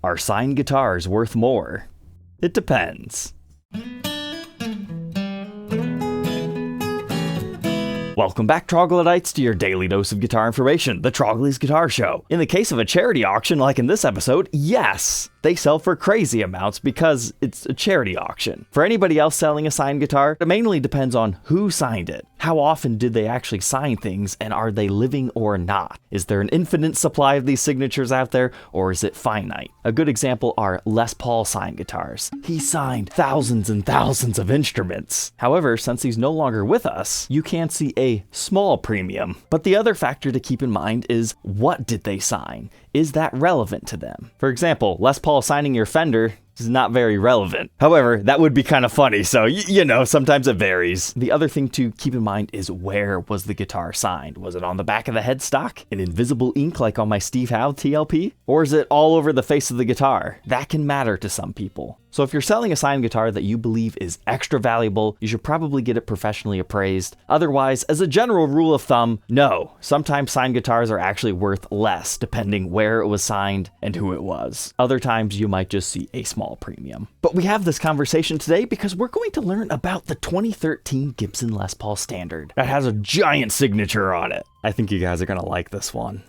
Are signed guitars worth more? It depends. Welcome back, troglodytes, to your daily dose of guitar information, the Trogly's Guitar Show. In the case of a charity auction like in this episode, yes, they sell for crazy amounts because it's a charity auction. For anybody else selling a signed guitar, it mainly depends on who signed it. How often did they actually sign things, and are they living or not? Is there an infinite supply of these signatures out there, or is it finite? A good example are Les Paul signed guitars. He signed thousands and thousands of instruments. However, since he's no longer with us, you can see a small premium. But the other factor to keep in mind is, what did they sign? Is that relevant to them? For example, Les Paul signing your Fender is not very relevant. However, that would be kind of funny, so you know, sometimes it varies. The other thing to keep in mind is, where was the guitar signed? Was it on the back of the headstock, in invisible ink like on my Steve Howe TLP? Or is it all over the face of the guitar? That can matter to some people. So if you're selling a signed guitar that you believe is extra valuable, you should probably get it professionally appraised. Otherwise, as a general rule of thumb, no. Sometimes signed guitars are actually worth less, depending where it was signed and who it was. Other times you might just see a small premium. But we have this conversation today because we're going to learn about the 2013 Gibson Les Paul Standard that has a giant signature on it. I think you guys are gonna like this one.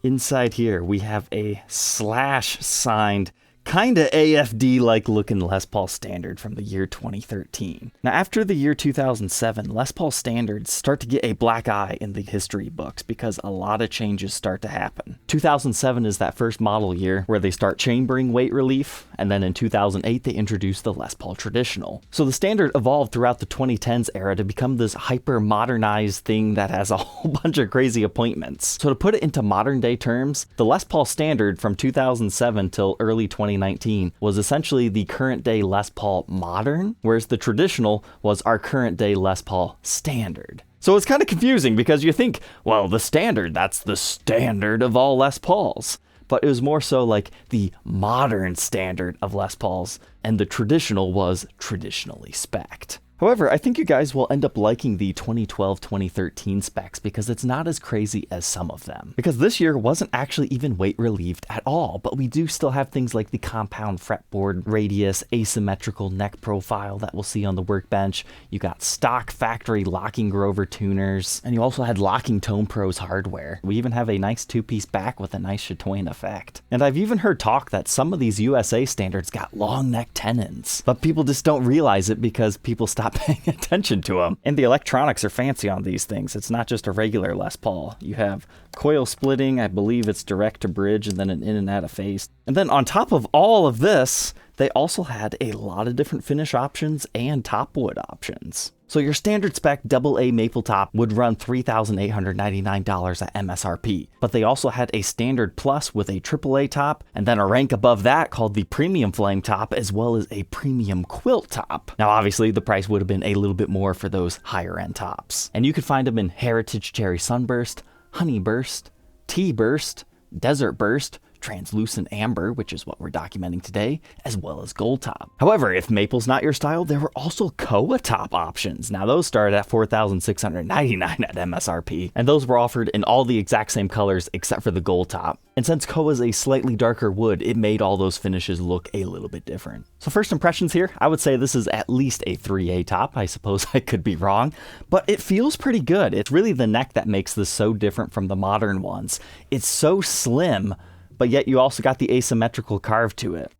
Inside here, we have a slash signed, kinda AFD-like looking Les Paul Standard from the year 2013. Now, after the year 2007, Les Paul Standards start to get a black eye in the history books because a lot of changes start to happen. 2007 is that first model year where they start chambering weight relief, and then in 2008 they introduce the Les Paul Traditional. So the Standard evolved throughout the 2010s era to become this hyper-modernized thing that has a whole bunch of crazy appointments. So to put it into modern day terms, the Les Paul Standard from 2007 till early 2019 was essentially the current day Les Paul Modern, whereas the Traditional was our current day Les Paul Standard. So it's kind of confusing because you think, well, the Standard, that's the standard of all Les Pauls. But it was more so like the modern standard of Les Pauls, and the Traditional was traditionally spec'd. However, I think you guys will end up liking the 2012-2013 specs because it's not as crazy as some of them. Because this year wasn't actually even weight relieved at all, but we do still have things like the compound fretboard radius, asymmetrical neck profile that we'll see on the workbench. You got stock factory locking Grover tuners, and you also had locking Tone Pros hardware. We even have a nice two-piece back with a nice chatoyant effect. And I've even heard talk that some of these USA standards got long neck tenons, but people just don't realize it because people stop paying attention to them. And the electronics are fancy on these things. It's not just a regular Les Paul. You have coil splitting, I believe it's direct to bridge, and then an in and out of phase. And then on top of all of this, they also had a lot of different finish options and top wood options. So your standard spec AA maple top would run $3,899 at MSRP, but they also had a standard plus with a AAA top, and then a rank above that called the premium flame top, as well as a premium quilt top. Now obviously the price would have been a little bit more for those higher end tops. And you could find them in Heritage Cherry Sunburst, Honey Burst, Tea Burst, Desert Burst, Translucent Amber, which is what we're documenting today, as well as Gold Top. However, if maple's not your style, there were also Koa top options. Now those started at $4,699 at MSRP, and those were offered in all the exact same colors except for the Gold Top. And since Koa is a slightly darker wood, it made all those finishes look a little bit different. So first impressions here, I would say this is at least a 3A top. I suppose I could be wrong, but it feels pretty good. It's really the neck that makes this so different from the modern ones. It's so slim, but yet you also got the asymmetrical carve to it.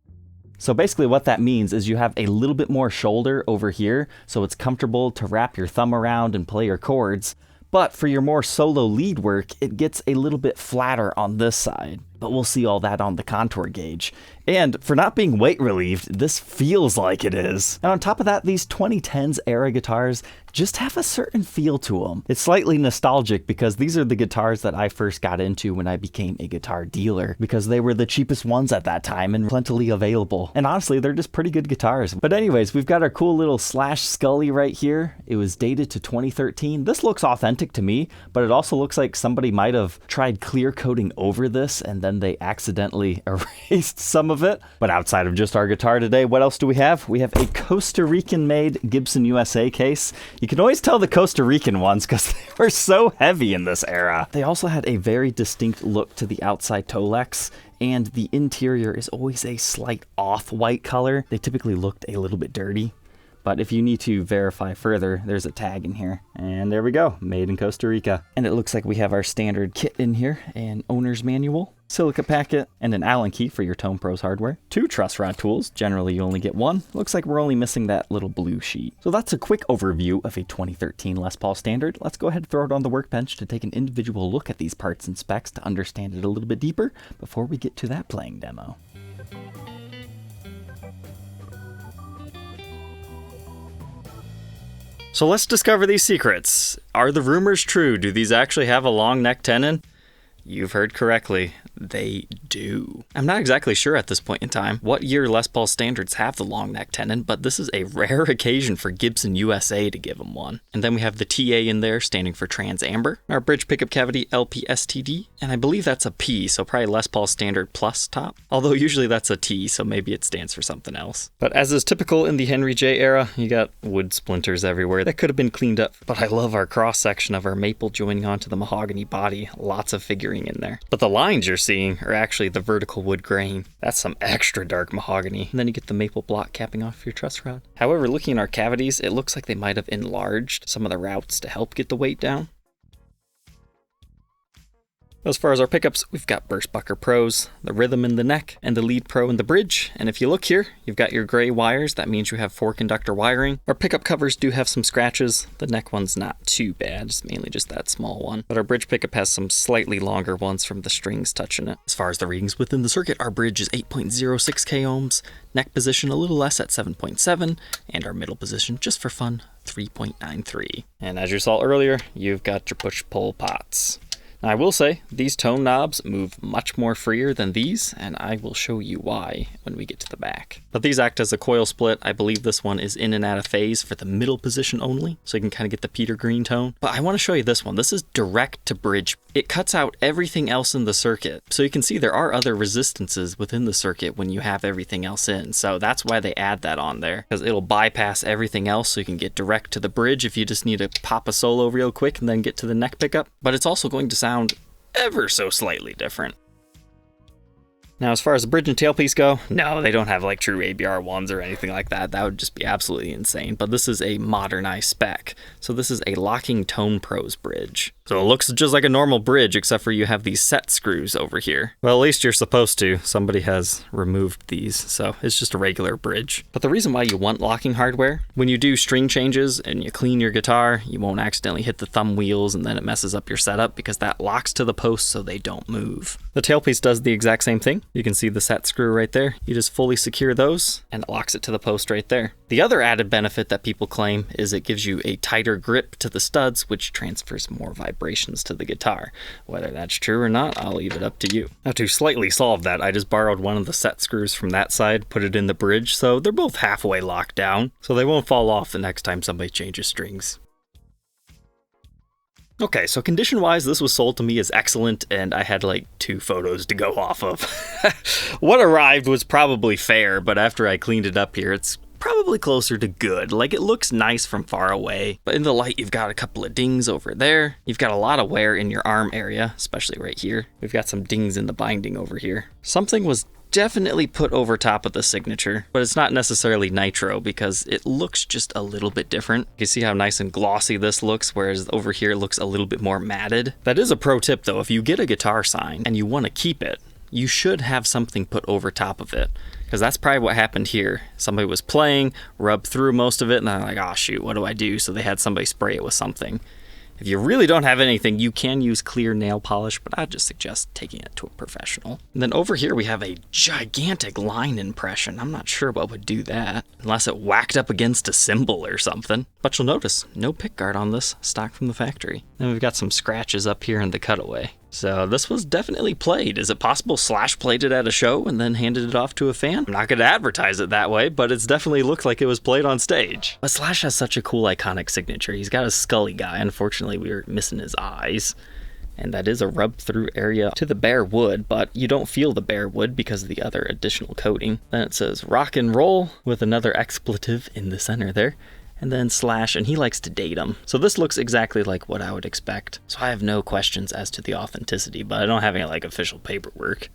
So basically what that means is you have a little bit more shoulder over here, so it's comfortable to wrap your thumb around and play your chords. But for your more solo lead work, it gets a little bit flatter on this side. But we'll see all that on the contour gauge. And for not being weight relieved, this feels like it is. And on top of that, these 2010s era guitars just have a certain feel to them. It's slightly nostalgic because these are the guitars that I first got into when I became a guitar dealer, because they were the cheapest ones at that time and plentifully available. And honestly, they're just pretty good guitars. But anyways, we've got our cool little slash Skully right here. It was dated to 2013. This looks authentic to me, but it also looks like somebody might have tried clear coating over this and then then they accidentally erased some of it. But outside of just our guitar today, what else do we have? We have a Costa Rican-made Gibson USA case. You can always tell the Costa Rican ones because they were so heavy in this era. They also had a very distinct look to the outside Tolex, and the interior is always a slight off-white color. They typically looked a little bit dirty. But if you need to verify further, there's a tag in here. And there we go, made in Costa Rica. And it looks like we have our standard kit in here, an owner's manual, silica packet, and an Allen key for your Tone Pros hardware. 2 truss rod tools, generally you only get 1. Looks like we're only missing that little blue sheet. So that's a quick overview of a 2013 Les Paul Standard. Let's go ahead and throw it on the workbench to take an individual look at these parts and specs to understand it a little bit deeper before we get to that playing demo. So let's discover these secrets. Are the rumors true? Do these actually have a long neck tenon? You've heard correctly. They do. I'm not exactly sure at this point in time what year Les Paul Standards have the long neck tenon, but this is a rare occasion for Gibson USA to give them one. And then we have the TA in there standing for Trans Amber, our bridge pickup cavity LPSTD, and I believe that's a P, so probably Les Paul Standard Plus top. Although usually that's a T, so maybe it stands for something else. But as is typical in the Henry J era, you got wood splinters everywhere. That could have been cleaned up, but I love our cross section of our maple joining onto the mahogany body. Lots of figuring in there. But the lines you're seeing are actually the vertical wood grain. That's some extra dark mahogany. And then you get the maple block capping off your truss rod. However, looking at our cavities, it looks like they might have enlarged some of the routes to help get the weight down. As far as our pickups, we've got Burstbucker Pros, the Rhythm in the neck, and the Lead Pro in the bridge. And if you look here, you've got your gray wires. That means you have 4 conductor wiring. Our pickup covers do have some scratches. The neck one's not too bad. It's mainly just that small one. But our bridge pickup has some slightly longer ones from the strings touching it. As far as the readings within the circuit, our bridge is 8.06 k ohms, neck position a little less at 7.7, and our middle position, just for fun, 3.93. And as you saw earlier, you've got your push-pull pots. Now, I will say, these tone knobs move much more freer than these, and I will show you why when we get to the back. But these act as a coil split. I believe this one is in and out of phase for the middle position only, so you can kind of get the Peter Green tone. But I want to show you this one. This is direct to bridge. It cuts out everything else in the circuit. So you can see there are other resistances within the circuit when you have everything else in. So that's why they add that on there, because it'll bypass everything else so you can get direct to the bridge if you just need to pop a solo real quick and then get to the neck pickup. But it's also going to sound ever so slightly different. Now, as far as the bridge and tailpiece go, no, they don't have like true ABR ones or anything like that. That would just be absolutely insane. But this is a modernized spec. So this is a locking Tone Pros bridge. So it looks just like a normal bridge, except for you have these set screws over here. Well, at least you're supposed to. Somebody has removed these, so it's just a regular bridge. But the reason why you want locking hardware, when you do string changes and you clean your guitar, you won't accidentally hit the thumb wheels and then it messes up your setup because that locks to the post so they don't move. The tailpiece does the exact same thing. You can see the set screw right there. You just fully secure those and it locks it to the post right there. The other added benefit that people claim is it gives you a tighter grip to the studs, which transfers more vibrations to the guitar. Whether that's true or not, I'll leave it up to you. Now, to slightly solve that, I just borrowed one of the set screws from that side, put it in the bridge, so they're both halfway locked down, so they won't fall off the next time somebody changes strings. Okay, so condition-wise, this was sold to me as excellent, and I had like 2 photos to go off of. What arrived was probably fair, but after I cleaned it up here, it's probably closer to good. Like, it looks nice from far away, but in the light, you've got a couple of dings over there. You've got a lot of wear in your arm area, especially right here. We've got some dings in the binding over here. Something was definitely put over top of the signature, but it's not necessarily nitro because it looks just a little bit different. You see how nice and glossy this looks, whereas over here it looks a little bit more matted. That is a pro tip though. If you get a guitar sign and you want to keep it, you should have something put over top of it, because that's probably what happened here. Somebody was playing, rubbed through most of it, and they're like, oh shoot, what do I do? So they had somebody spray it with something. If you really don't have anything, you can use clear nail polish, but I'd just suggest taking it to a professional. And then over here we have a gigantic line impression. I'm not sure what would do that, unless it whacked up against a cymbal or something. But you'll notice, no pickguard on this, stock from the factory. Then we've got some scratches up here in the cutaway. So this was definitely played. Is it possible Slash played it at a show and then handed it off to a fan? I'm not going to advertise it that way, but it's definitely looked like it was played on stage. But Slash has such a cool iconic signature. He's got a Skully guy. Unfortunately, we were missing his eyes. And that is a rub-through area to the bare wood, but you don't feel the bare wood because of the other additional coating. Then it says rock and roll with another expletive in the center there. And then slash, and he likes to date them. So this looks exactly like what I would expect. So I have no questions as to the authenticity, but I don't have any like official paperwork.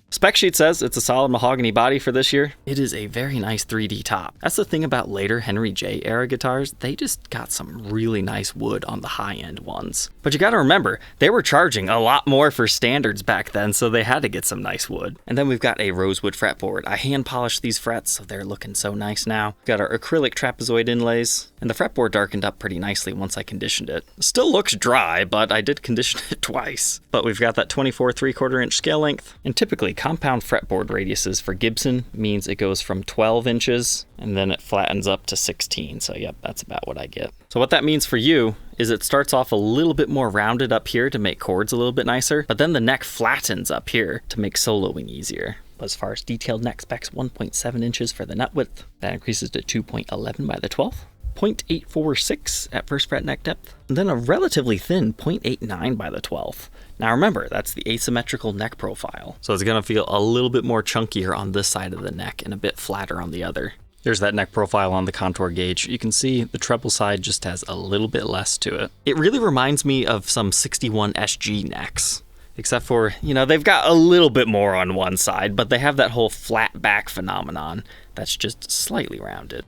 Spec sheet says it's a solid mahogany body for this year. It is a very nice 3D top. That's the thing about later Henry J era guitars. They just got some really nice wood on the high end ones. But you gotta remember, they were charging a lot more for standards back then, so they had to get some nice wood. And then we've got a rosewood fretboard. I hand polished these frets, so they're looking so nice now. We've got our acrylic trapezoid inlays, and the fretboard darkened up pretty nicely once I conditioned it. Still looks dry, but I did condition it twice. But we've got that 24 3/4 inch scale length, and typically compound fretboard radiuses for Gibson means it goes from 12 inches and then it flattens up to 16. So yep, that's about what I get. So what that means for you is it starts off a little bit more rounded up here to make chords a little bit nicer, but then the neck flattens up here to make soloing easier. But as far as detailed neck specs, 1.7 inches for the nut width. That increases to 2.11 by the 12th. 0.846 at first fret neck depth, and then a relatively thin 0.89 by the 12th. Now remember, that's the asymmetrical neck profile, so it's going to feel a little bit more chunkier on this side of the neck and a bit flatter on the other. There's that neck profile on the contour gauge. You can see the treble side just has a little bit less to it. It really reminds me of some 61 SG necks. Except for, you know, they've got a little bit more on one side, but they have that whole flat back phenomenon that's just slightly rounded.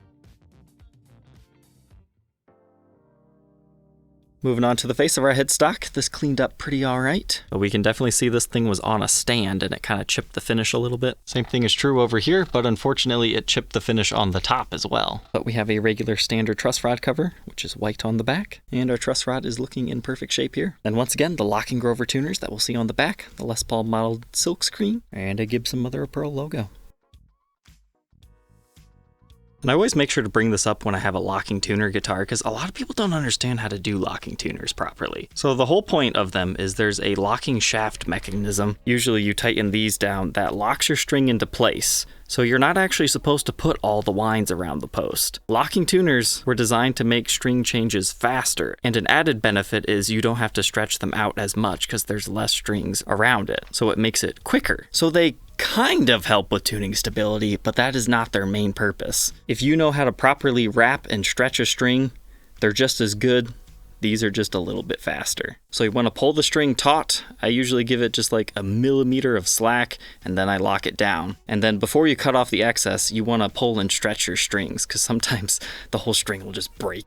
Moving on to the face of our headstock, this cleaned up pretty alright. But we can definitely see this thing was on a stand and it kind of chipped the finish a little bit. Same thing is true over here, but unfortunately it chipped the finish on the top as well. But we have a regular standard truss rod cover, which is white on the back, and our truss rod is looking in perfect shape here. And once again, the Locking Grover tuners that we'll see on the back, the Les Paul modeled silk screen, and a Gibson mother of pearl logo. And I always make sure to bring this up when I have a locking tuner guitar because a lot of people don't understand how to do locking tuners properly. So the whole point of them is there's a locking shaft mechanism. Usually you tighten these down that locks your string into place. So you're not actually supposed to put all the winds around the post. Locking tuners were designed to make string changes faster, and an added benefit is you don't have to stretch them out as much because there's less strings around it, so it makes it quicker. So they kind of help with tuning stability, but that is not their main purpose. If you know how to properly wrap and stretch a string, they're just as good. These are just a little bit faster. So you want to pull the string taut. I usually give it just like a millimeter of slack and then I lock it down. And then before you cut off the excess, you want to pull and stretch your strings because sometimes the whole string will just break.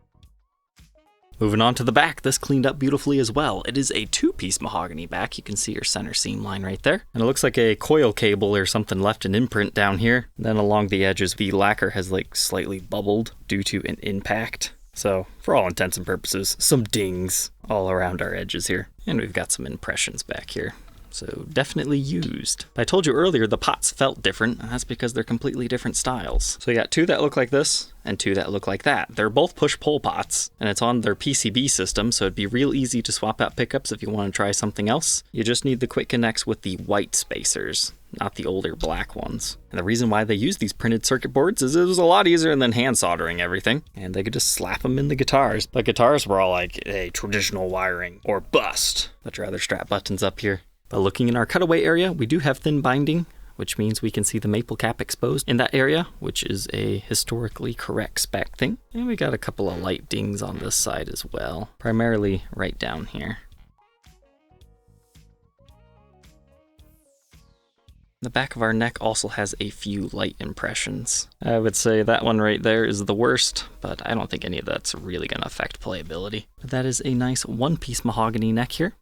Moving on to the back, this cleaned up beautifully as well. It is a two-piece mahogany back. You can see your center seam line right there. And it looks like a coil cable or something left an imprint down here. Then along the edges, the lacquer has like slightly bubbled due to an impact. So for all intents and purposes, some dings all around our edges here. And we've got some impressions back here. So definitely used. I told you earlier the pots felt different, and that's because they're completely different styles. So you got two that look like this, and two that look like that. They're both push-pull pots, and it's on their PCB system, so it'd be real easy to swap out pickups if you want to try something else. You just need the quick connects with the white spacers, not the older black ones. And the reason why they use these printed circuit boards is it was a lot easier than hand soldering everything, and they could just slap them in the guitars. But guitars were all like, hey, traditional wiring, or bust. But your other strap buttons up here. But looking in our cutaway area, we do have thin binding, which means we can see the maple cap exposed in that area, which is a historically correct spec thing. And we got a couple of light dings on this side as well, primarily right down here. The back of our neck also has a few light impressions. I would say that one right there is the worst, but I don't think any of that's really going to affect playability. But that is a nice one-piece mahogany neck here.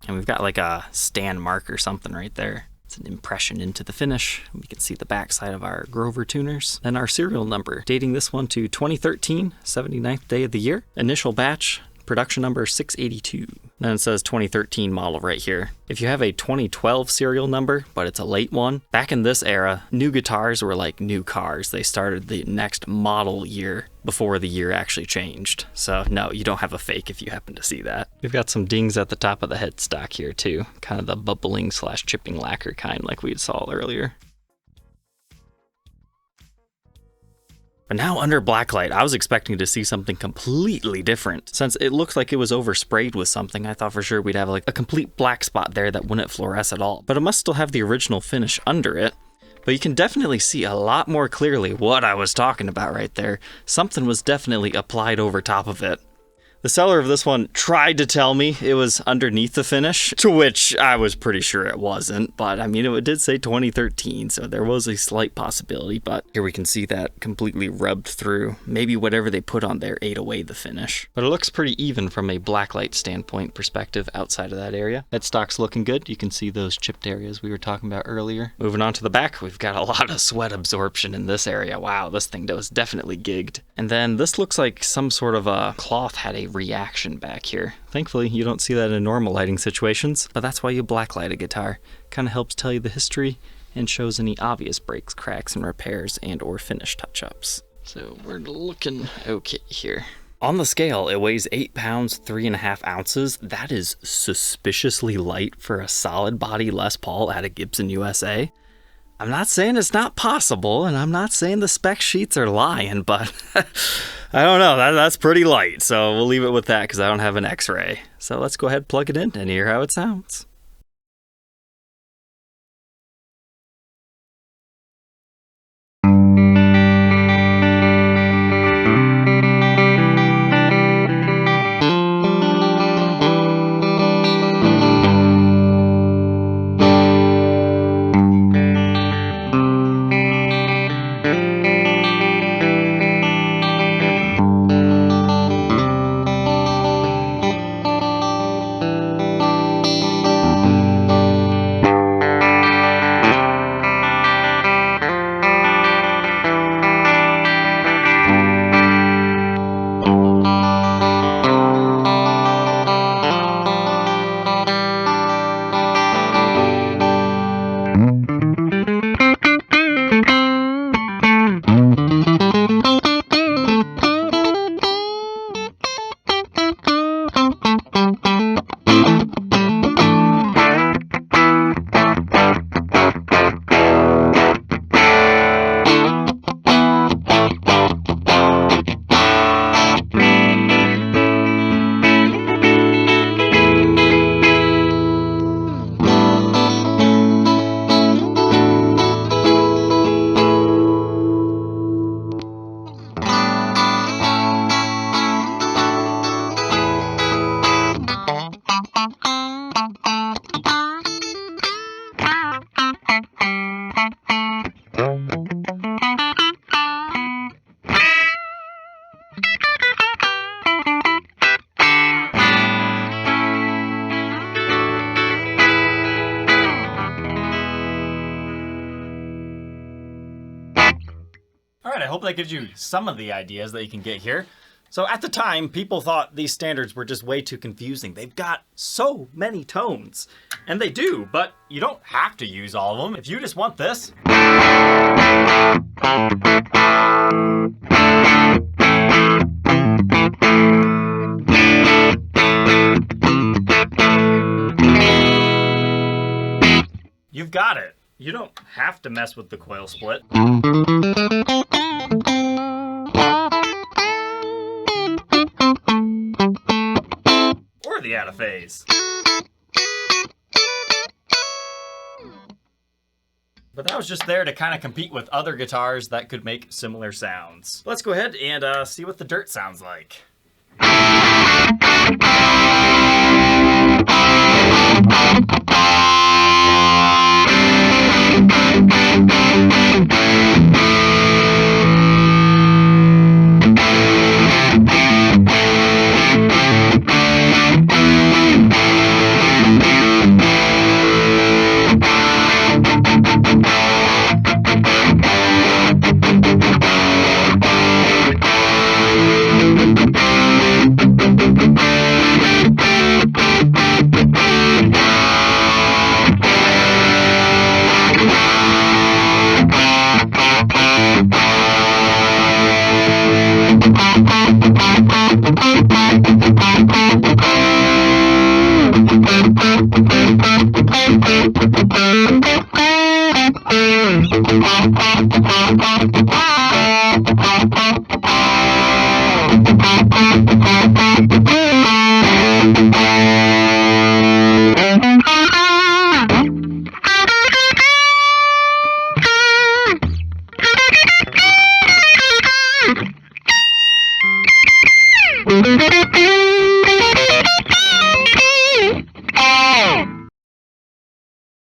And we've got like a stand mark or something right there. It's an impression into the finish. We can see the back side of our Grover tuners. Then our serial number, dating this one to 2013, 79th day of the year. Initial batch, production number 682. Then it says 2013 model right here. If you have a 2012 serial number, but it's a late one, back in this era, new guitars were like new cars. They started the next model year before the year actually changed. So no, you don't have a fake if you happen to see that. We've got some dings at the top of the headstock here too. Kind of the bubbling / chipping lacquer kind like we saw earlier. But now under blacklight, I was expecting to see something completely different. Since it looks like it was oversprayed with something, I thought for sure we'd have like a complete black spot there that wouldn't fluoresce at all. But it must still have the original finish under it. But you can definitely see a lot more clearly what I was talking about right there. Something was definitely applied over top of it. The seller of this one tried to tell me it was underneath the finish, to which I was pretty sure it wasn't, but I mean, it did say 2013, so there was a slight possibility, but here we can see that completely rubbed through. Maybe whatever they put on there ate away the finish. But it looks pretty even from a blacklight standpoint perspective outside of that area. Headstock's looking good. You can see those chipped areas we were talking about earlier. Moving on to the back, we've got a lot of sweat absorption in this area. Wow, this thing was definitely gigged. And then this looks like some sort of a cloth had a reaction back here. Thankfully, you don't see that in normal lighting situations, but that's why you blacklight a guitar. Kind of helps tell you the history and shows any obvious breaks, cracks, and repairs and or finish touch-ups. So we're looking okay here. On the scale, it weighs 8 pounds, 3.5 ounces. That is suspiciously light for a solid body Les Paul at a Gibson USA. I'm not saying it's not possible, and I'm not saying the spec sheets are lying, but I don't know, that's pretty light, so we'll leave it with that because I don't have an X-ray. So let's go ahead, plug it in, and hear how it sounds. Alright, I hope that gives you some of the ideas that you can get here. So at the time, people thought these standards were just way too confusing. They've got so many tones. And they do, but you don't have to use all of them. If you just want this. You've got it. You don't have to mess with the coil split. Or the out of phase. But that was just there to kind of compete with other guitars that could make similar sounds. Let's go ahead and see what the dirt sounds like.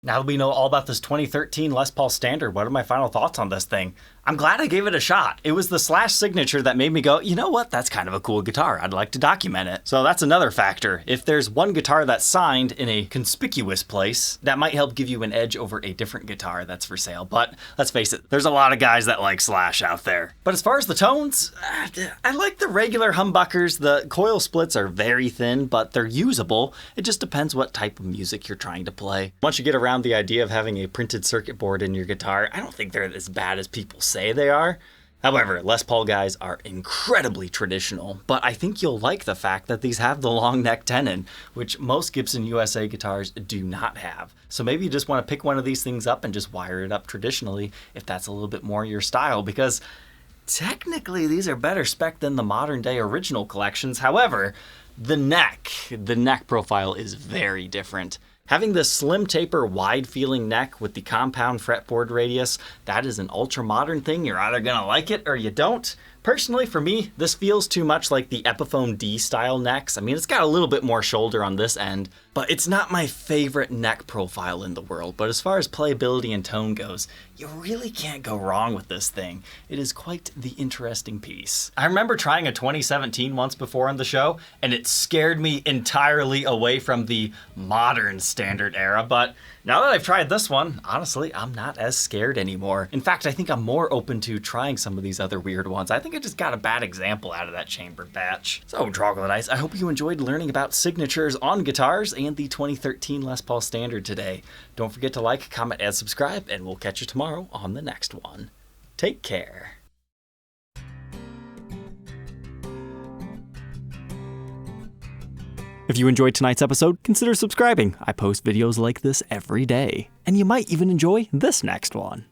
Now that we know all about this 2013 Les Paul Standard, what are my final thoughts on this thing? I'm glad I gave it a shot. It was the Slash signature that made me go, you know what, that's kind of a cool guitar. I'd like to document it. So that's another factor. If there's one guitar that's signed in a conspicuous place, that might help give you an edge over a different guitar that's for sale. But let's face it, there's a lot of guys that like Slash out there. But as far as the tones, I like the regular humbuckers. The coil splits are very thin, but they're usable. It just depends what type of music you're trying to play. Once you get around the idea of having a printed circuit board in your guitar, I don't think they're as bad as people say they are. However, Les Paul guys are incredibly traditional, but I think you'll like the fact that these have the long neck tenon, which most Gibson USA guitars do not have. So maybe you just want to pick one of these things up and just wire it up traditionally if that's a little bit more your style, because technically these are better spec than the modern day original collections. However, the neck profile is very different. Having this slim taper, wide-feeling neck with the compound fretboard radius, that is an ultra-modern thing. You're either gonna like it or you don't. Personally, for me, this feels too much like the Epiphone D style necks. I mean, it's got a little bit more shoulder on this end, but it's not my favorite neck profile in the world. But as far as playability and tone goes, you really can't go wrong with this thing. It is quite the interesting piece. I remember trying a 2017 once before on the show, and it scared me entirely away from the modern standard era, but now that I've tried this one, honestly, I'm not as scared anymore. In fact, I think I'm more open to trying some of these other weird ones. I think I just got a bad example out of that chambered batch. So, troglodytes, I hope you enjoyed learning about signatures on guitars and the 2013 Les Paul Standard today. Don't forget to like, comment, and subscribe, and we'll catch you tomorrow on the next one. Take care. If you enjoyed tonight's episode, consider subscribing. I post videos like this every day. And you might even enjoy this next one.